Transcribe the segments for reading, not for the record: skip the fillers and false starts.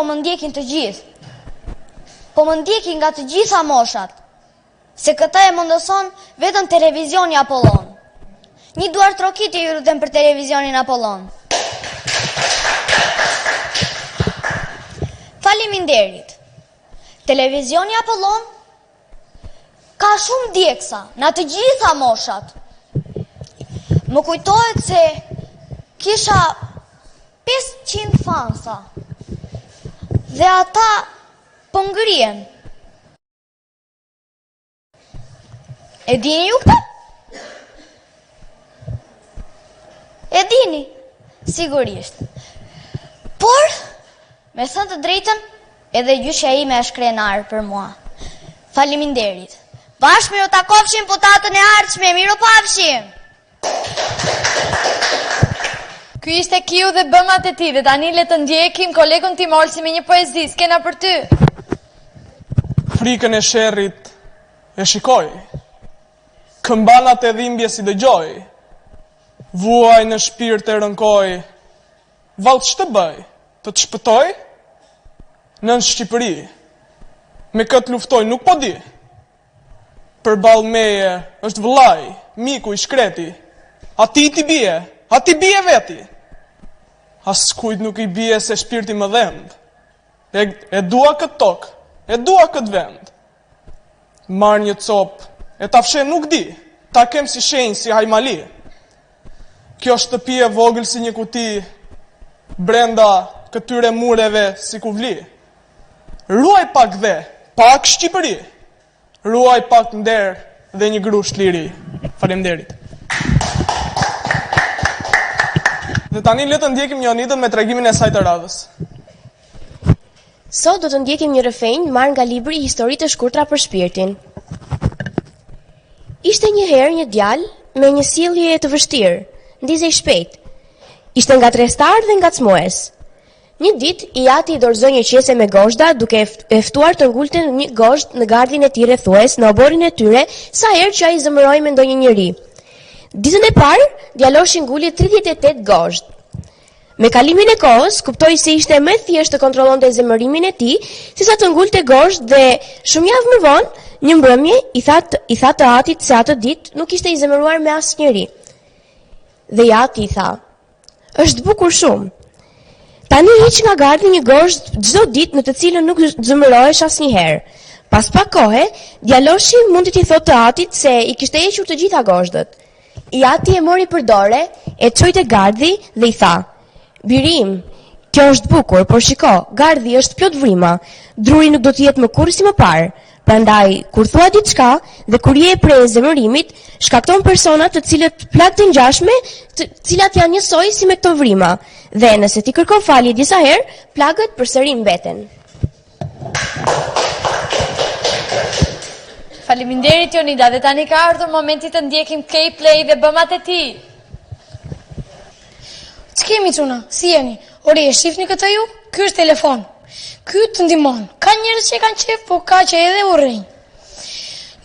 po më ndjekin të gjithë. Po më ndjekin nga të gjitha moshat. Se këta e mundoson vetëm televizioni Apollon. Një duar trokiti ju lutem për televizionin Apollon. Faleminderit. Televizioni Apollon ka shumë djegsa në të gjitha moshat. Më kujtohet se kisha 500 fansa dhe ata po ngrien. E dini ju këta? E dini, sigurisht. Por, me thënë të drejtën, edhe gjyshja ime është krenar për mua. Faleminderit. Bashkë miro takofshim putatën e ardhshme, miro pafshim. Ky ishte Kiu dhe bëmat e tij dhe tani le të ndjekim kolegun tim Olsi me një poezi. S'kena për ty. Frikën e sherrit e shikoj, këmbanat e dhimbje si dëgjoj, vuaj në shpirt e rënkoj, vallë ç'të bëj, të të shpëtoj? Nën Shqipëri, me këtë luftoj nuk po di, përballë meje është vëllai, miku i shkreti, ati ti bie veti, as kujt nuk i bie se shpirti më dhemb, e dua këtë tokë, e dua këtë vend, marr një copë, e ta fshe nuk di, ta kem si shenjë, si hajmali. Kjo shtëpi e vogël si një kuti, brenda këtyre mureve si kuvli. Ruaj pak dhe, pak Shqipëri, ruaj pak nder dhe një grusht liri. Faleminderit. Dhe tani le të ndjekim një Jonidën me tregimin e saj të radhës. Sot do të ndjekim një refrenj marrë nga libri Historitë e shkurtra për shpirtin. Ishte një herë një djalë me një sjellje të vështirë, ndizej shpejt. Ishte ngatrestar dhe ngacmues. Një ditë i ati i dorëzoi një qese me gozhda duke e ftuar të ngulte një gozhdë në gardhin e tij rrethues në oborin e tyre sa herë që ai zëmëroi me ndonjë njeri. Ditën e parë, djaloshi nguli 38 gozhdë. Me kalimin e kohës, kuptoi se ishte më thjesht të kontrollonte zemërimin e tij, sesa të ngulte gozhdë dhe shumë javë më vonë, një mbrëmje i tha të atit se atë ditë nuk ishte i zemëruar me asnjëri. Dhe i ati i tha: "Është bukur shumë. Tani hiq nga gardhi një gozhdë çdo ditë në të cilën nuk zemërohesh asnjëherë." Pas pak kohe, djaloshi mundi t'i thotë të atit se i kishte hequr të gjitha gozhdët. I ati e mori për dore, e çoi te gardhi dhe i tha: "Birim, kjo është bukur, por shiko, gardhi është plot vrima. Druri nuk do të jetë më kurrë si më parë. Prandaj, kur thua diçka dhe kur je prej zemërimit, shkakton persona të cilët plagë të ngjashme, të cilat janë njësoj si me këto vrima. Dhe nëse ti kërkon falje disa herë, plagët përsëri mbeten." Faleminderit Jonida dhe tani ka ardhur momenti të ndjekim K-Play dhe bëmat e tij. Ç'kemi çuna? Si jeni? Ore, e shifni këtë ju? Ky është telefon. Ky të ndihmon. Ka njerëz që kanë qef, po ka që edhe urrejnë.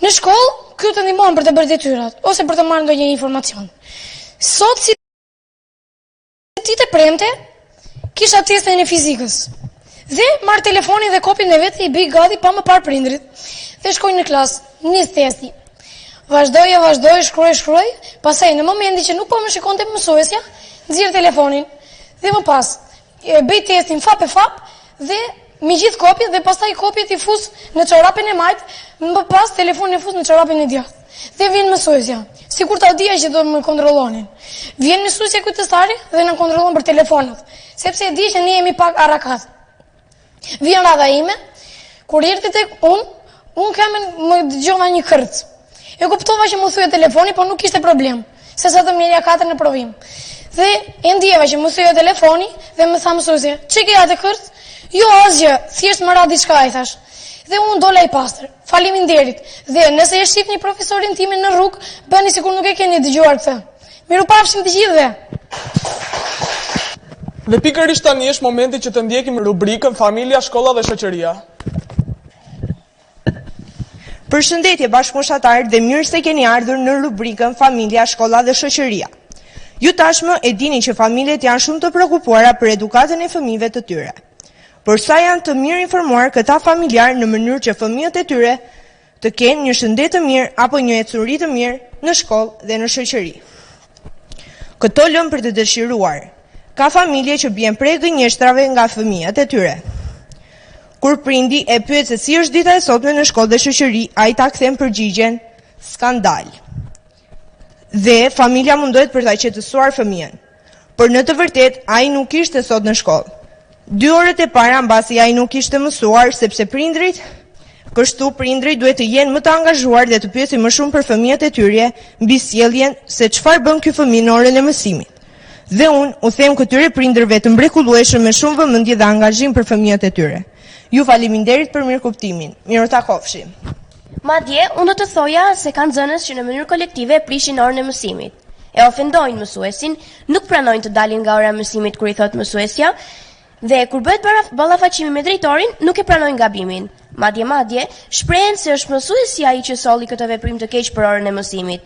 Në shkollë, ky të ndihmon për të bërë detyrat ose për të marrë ndonjë informacion. Sot si ti të premte, kisha testin e fizikës. Dhe marr telefonin dhe kopjen e vet i bëj gati pa më parë prindrit. Dhe shkoj në klasë, nis testi. Vazhdoj, shkruaj, pastaj në momentin që nuk po më shikonte mësuesja, nxjerr telefonin dhe më pas e bëj testin fap e fap dhe me gjithë kopjet dhe pastaj kopjet i fus në çorapin e majt, më pas telefonin e fus në çorapin e djathtë. Dhe vjen mësuesja, sikur ta dija që do më kontrollonin. Vjen mësuesja kujtëstari dhe na kontrollon për telefonat, sepse e di që ne jemi pak arrakat. Vjen radha ime, kur erdhi tek unë kemë më dëgjova një kërc. E kuptova që më thye telefoni, por nuk kishte problem, se sa të merja 4 në provim. Dhe e ndjeva që më thye telefoni dhe më tha mësuesja: "Çe ke atë kërc?" "Jo, asgjë, thjesht më ra diçka", i thash. Dhe unë dola i pastër. Faleminderit. Dhe nëse e shihni profesorin tim në rrugë, bëni sikur nuk e keni dëgjuar këtë. Mirupafshim të gjithëve. Dhe pikërisht tani është momenti që të ndjekim rubrikën Familja, Shkolla dhe Shoqëria. Përshëndetje bashkëmoshatarë dhe mirë se keni ardhur në rubrikën Familja, Shkolla dhe Shoqëria. Ju tashmë e dini që familjet janë shumë të prekupuara për edukatën e fëmijëve të tyre. por sa janë të mirë informuar këta familjar në mënyrë që fëmijët e tyre të kenë një shëndet të mirë apo një ecuri të mirë në shkollë dhe në shoqëri. Këto lëm për të dëshiruar. Ka familje që bien prej gënjeshtrave nga fëmijët e tyre. Kur prindi e pyet se si është dita e sotme në shkollë dhe shoqëri, ai ta kthen përgjigjen skandal. Dhe familja mundohet për ta qetësuar fëmijën. Por në të vërtetë ai nuk ishte sot në shkollë. 2 orët e para mbasi ai nuk ishte mësuar sepse prindrit duhet të jenë më të angazhuar dhe të pyesin më shumë për fëmijët e tyre mbi sjelljen se çfarë bën ky fëmijë në orën e mësimit. Dhe unë u them këtyre prindërve të mrekullueshëm me shumë vëmendje dhe angazhim për fëmijët e tyre. Ju faleminderit për mirëkuptimin. Mirëtakofshim. Madje, unë të thoja se kanë nxënës që në mënyrë kolektive prishin orën e mësimit. E ofendojnë mësuesin, nuk pranojnë të dalin nga ora e mësimit kur i thot mësuesja, dhe kur bëhet ballafaqimi me drejtorin, nuk e pranojnë gabimin. Madje, shprehen se është mësuesi ai që solli këtë veprim të keq për orën e mësimit.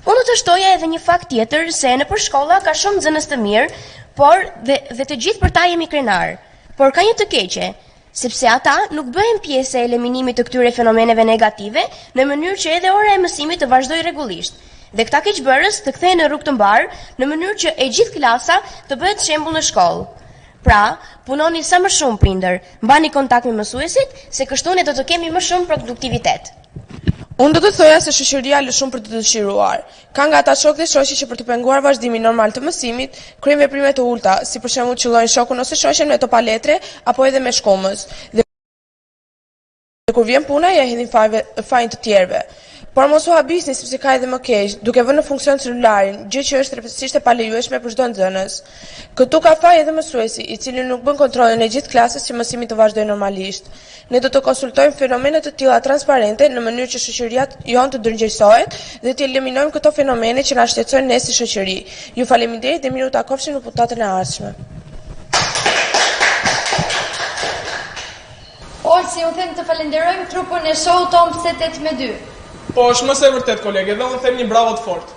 Unë të shtoja edhe një fakt tjetër se nëpër shkolla ka shumë nxënës të mirë, por dhe të gjithë për ta jemi krenar. Por ka një të keqe, sepse ata nuk bëhen pjesë e eliminimit të këtyre fenomeneve negative në mënyrë që edhe ora e mësimit të vazhdojë rregullisht. Dhe këta keqbërës të kthehen në rrugë të mbar në mënyrë që e gjithë klasa të bëhet shembull në shkollë. Pra, punoni sa më shumë prindër, mbani kontakt me mësuesit, se kështu ne do të kemi më shumë produktivitet. Unë do të thoja se shoqëria lë shumë për të dëshiruar. Ka nga ata shokë dhe shoqe që për të penguar vazhdimin normal të mësimit, kryejnë veprime të ulta, si për shembull qellojnë shokun ose shoqen me topa letre apo edhe me shkomës. Dhe kur vjen puna, ja hedhin fajin të tjerëve. Por mos u habisni sepse ka edhe më keq, duke vënë në funksion celularin, gjë që është rreptësisht e palejueshme për çdo nxënës. Këtu ka faj edhe mësuesi, i cili nuk bën kontrollin e gjithë klasës që mësimi të vazhdojë normalisht. Ne do të konsultojmë fenomene të tilla transparente në mënyrë që shoqëria jon të ndërgjegjësohet dhe të eliminojmë këto fenomene që na shqetësojnë ne si shoqëri. Ju faleminderit dhe miru takofshim në puntatën e ardhshme. Olsi, unë them të falenderojmë trupën e show Tom 82. Po, është mëse e vërtet, kolege, dhe unë them një bravo të fort.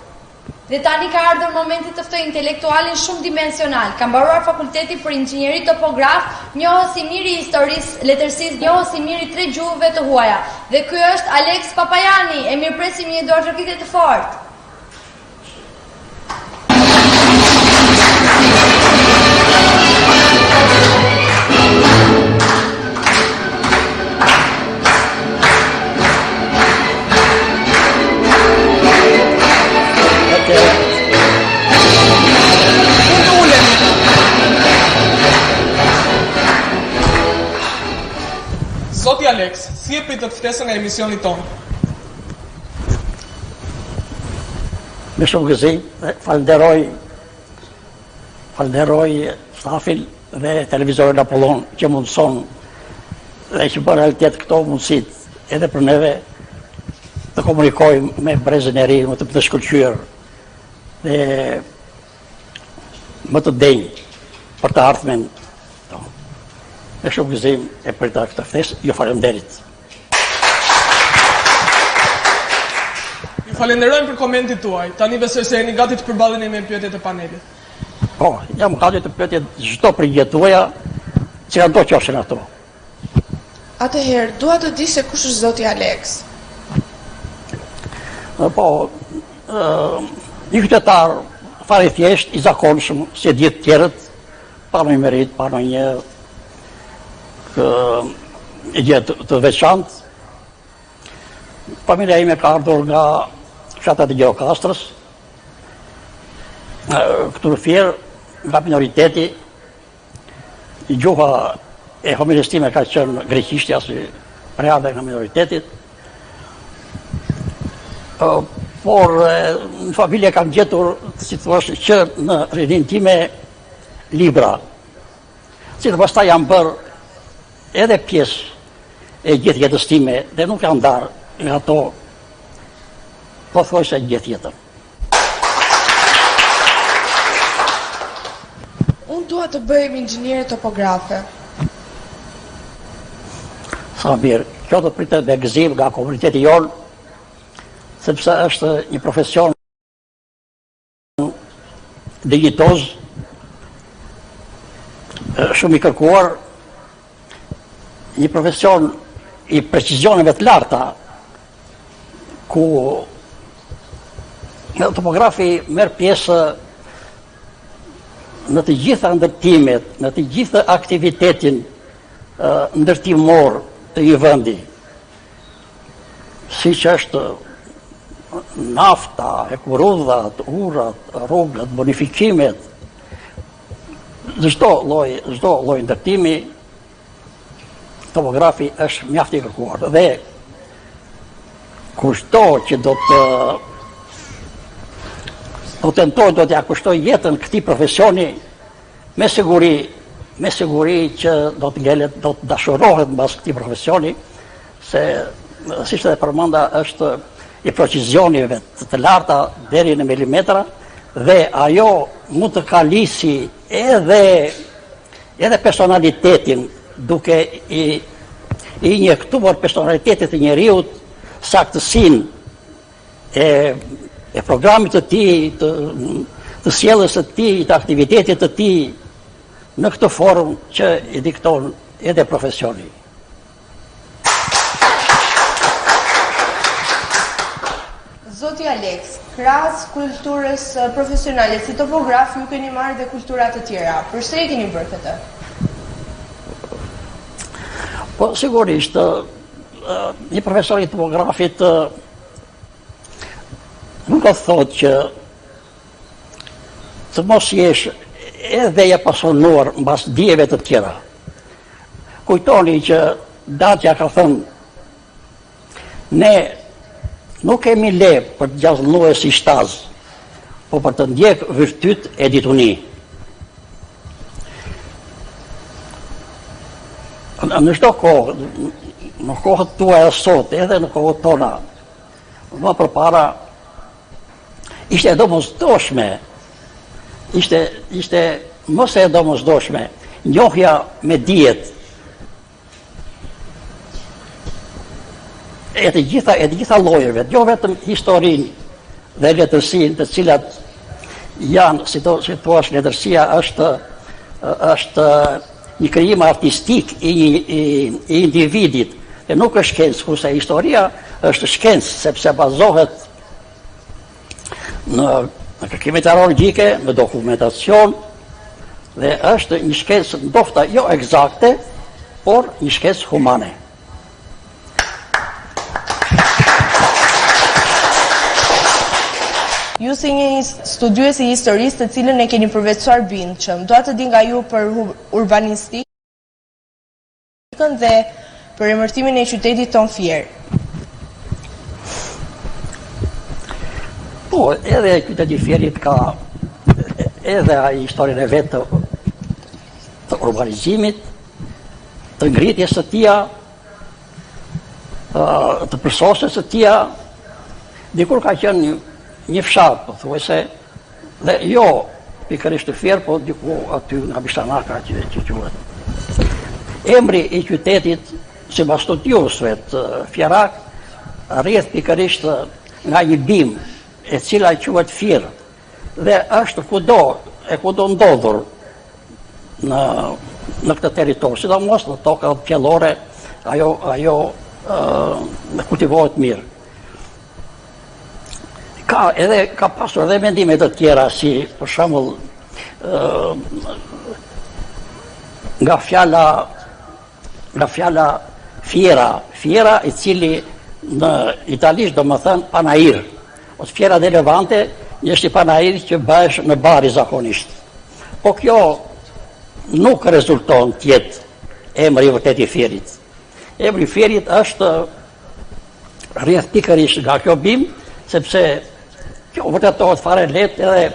Dhe tani ka ardhur momenti të ftoj intelektualin shumë dimensional. Ka mbaruar fakulteti për inxhinieri topograf, njohës i miri i historisë, letërsisë, njohës i miri 3 gjuhëve të huaja. Dhe ky është Alex Papajani. E mirëpresim një dorë trokitje të fortë. Zoti Alex, si e pritët ftesën e emisionit tonë? Me shumë gëzim, falenderoj stafin dhe televizorin Apollon që mundëson dhe që bën realitet këto mundësit edhe për neve të komunikojmë me brezën e ri, më të shkëlqyer dhe më të denjë për të ardhmen. Me shumë gëzim e prita këtë ftesë, ju falenderit. Ju falenderojmë për komentit tuaj. Tani besoj se jeni gati të përballeni me pyetjet e panelit. Po, jam gati të pyetje çdo përgjigje tuaja, që do qofshin ato. Atëherë, dua të di se kush është zoti Alex. Po, një qytetar fare thjesht, i zakonshëm, si e gjithë tjerët, pa në një merit, pa në një e gjithë të veçantë. Familja ime ka ardhur nga fshatat e Gjirokastrës, këtu në Fier, nga minoriteti, gjuha e familjes time ka qenë greqishtja si preande nga minoritetit. Por në familje kam gjetur, si të thosh, që në rinin time libra, si të pastaj jam bërë edhe pjesë e gjithë jetës time dhe nuk janë ndarë nga ato, po thoj se gjithë jetën. Unë dua të bëhem inxhiniere topografe. Sa mirë, kjo do pritet me gëzim nga komuniteti jonë, sepse është një profesion dignitoz, shumë i kërkuar një profesion i precisioneve të larta, ku topografi merr pjesë në të gjitha ndërtimet, në të gjitha aktivitetin ndërtimor të një vendi, si që është nafta, kukurudhat, urat, rrugët, bonifikimet, çdo lloj ndërtimi, topografi është mjaft i kërkuar. Dhe kushto që do t'ja kushtoj jetën këtij profesioni, me siguri që do të dashurohet mbas këtij profesioni, se si që dhe përmenda është i precisionive të larta deri në milimetra, dhe ajo mund të kalisi edhe personalitetin, duke i injektuar personalitetit të njeriut, saktësinë e programit të tij, të sjelljes së tij, të aktivitetit të tij, në këtë formë që i dikton edhe profesioni. Zoti Alex, krahas kulturës profesionale si topograf, ju keni marrë dhe kultura të tjera. Përse e keni bërë këtë? Po, sigurisht, një profesor i topografit nuk ka thot që të mos jesh edhe e pasionuar mbas dijeve të tjera. Kujtoni që Dacia ka thënë, ne nuk kemi le për të gjallënuar si shtaz, po për të ndjek virtyt e dituni. Në çdo kohë, në kohët tuaja sot, edhe në kohët tona, më përpara, ishte domosdoshme, ishte mos e domosdoshme, njohja me dijet, e të gjitha llojeve, jo vetëm historinë dhe letërsinë, të cilat janë, si thua, letërsia është një krijim artistik i individit, e nuk është shkencë, kurse historia është shkencë, sepse bazohet në kërkime teologjike, në dokumentacion, dhe është një shkencë ndoshta jo eksakte, por një shkencë humane. Ju si një studiues i historisë të cilën e keni përveçuar bindshëm, dua të di nga ju për urbanistikën dhe për emërtimin e qytetit ton Fier. Po, edhe qyteti Fierit ka edhe ai historinë e vetë të urbanizimit, të ngritjes së tija, të përsosjes së tija. Dikur ka qenë një fshat, po thuajse, dhe jo pikërisht të Fier, po diku aty nga Bishtanaka që quhet. Emri i qytetit, sipas studiosëve të Fierak, rrjedh pikërisht nga një bimë, e cila quhet Fier, dhe është kudo ndodhur në këtë territor, sidomos në tokat pjellore, ajo kultivohet mirë. Ka pasur edhe mendime të tjera, si për shembull nga fjala fiera, i cili në italisht do më thënë panair, ose fiera dhe Levante, është i panair që bëhesh në bari zakonisht. Po kjo nuk rezulton tjetë emri i vërtet i Fierit. Emri i Fierit është rrjedh pikërisht nga kjo bimë, sepse kjo vërtetohet fare lehtë, edhe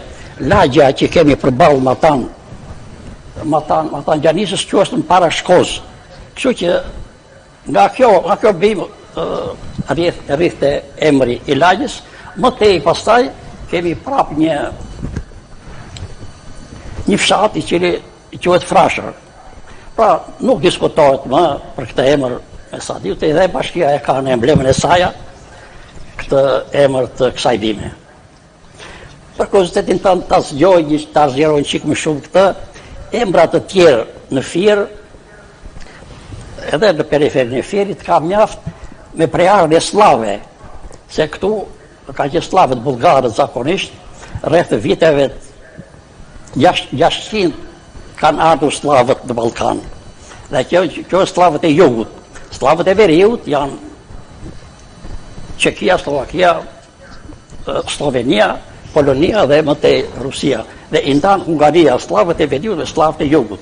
lagja që kemi përballë Matan Gjanisës quhet në para Shkoz. Kështu që nga kjo bimë rrithte emri i lagjës, më tej pastaj kemi prap një fshat i cili quhet Frashër. Pra nuk diskutohet më për këtë emër me sa di, edhe bashkia e ka në emblemën e saj këtë emër të kësaj bime. Për kuriozitetin tënd ta zgjeroj çik më shumë këtë, emra të tjerë në Fier edhe në periferin e Fierit ka mjaft me prejardhje slave, se këtu ka që slavët bulgarët zakonisht, rreth viteve 600 kanë ardhur slavët në Ballkan. Dhe kjo është slavët e jugut. Slavët e veriut janë Çekia, Slovakia, Slovenia, Polonia dhe më tej Rusia. Dhe i ndan Hungaria, slavët e veriut dhe slavët e jugut.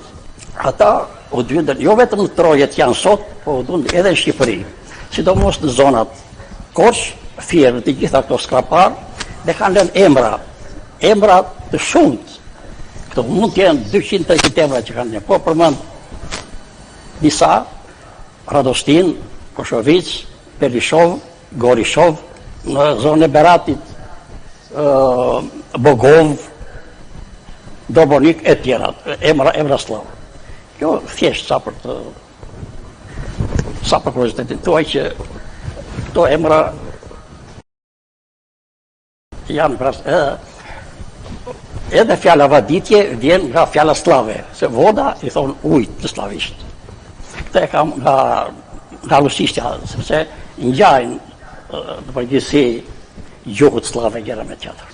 Ata u dyndën, jo vetëm në trojet janë sot, po u dyndën edhe në Shqipëri. Sidomos në zonat Korç, Fier, të gjitha këto skrapar, dhe kanë lënë emra të shumët. Këto mund të jenë 200-300 emra që kanë një, po përmend disa, Radostin, Koshovic, Perishov, Gorishov, në zonë e Beratit, Bogov, Dobonik e tjera, emra slavë. Kjo thjesht sa për kuriozitetin tuaj që këto emra janë edhe fjala vaditje vjen nga fjala slave, se voda i thonë ujtë në slavisht. Këtë e kam nga rusishtja, sepse ngjajnë në përgjithësi gjuhët slave gjëra me tjetër.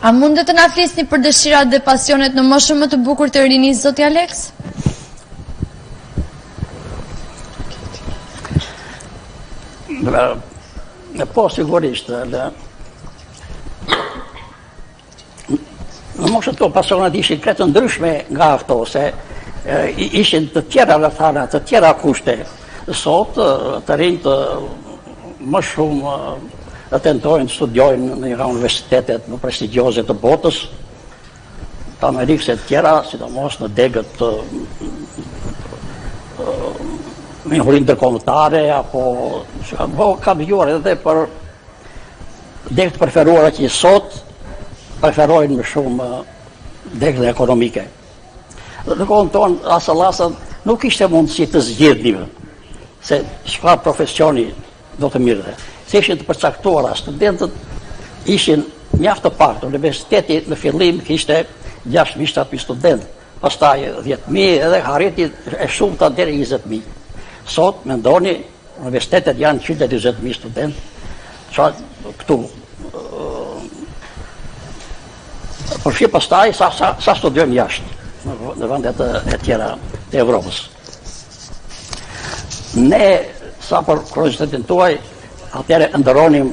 A mundet të na flisni për dëshirat dhe pasionet në moshën më të bukur të rinisë, zoti Aleks? Po, sigurisht. Në moshën të pasionet ishin kretë ndryshme nga ato, se ishin të tjera rrethana, të tjera kushte. Sot të rinjtë më shumë të tentojnë të studiojnë në nga universitetet më prestigjioze të botës, të Amerikës e tjera, sidomos në degët të minhurin ndërkombëtare, apo ka vijuar edhe për degët preferuara që sot preferojnë më shumë degët ekonomike. Në kohën tonë, asë nuk ishte mundësi të zgjidhnim, se çfarë profesioni do të mirë. Se ishin të përcaktuara, studentët ishin mjaft të pak. Universiteti në fillim kishte 6.000-7.000 studentë, pastaj 10.000 edhe arriti e shumta deri 20.000. Sot mendoni universitetet janë 120.000 studentë. Çfarë këtu? Përfshi pastaj sa studiojmë jashtë në vendet e tjera të Evropës. Ne sa për kuriozitetin tuaj atëre ndëronim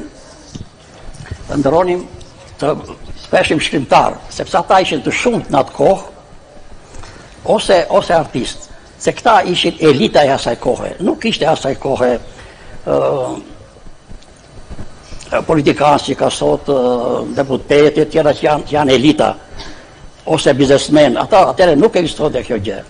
të peshim shkrimtar, sepse ata ishin të shumt në atë kohë, ose artist, se këta ishin elita e asaj kohe. Nuk ishte asaj kohe politikanë që ka sot, deputetet tjera që janë elita, ose biznesmen, ata atëre nuk ekzistonte kjo gjë.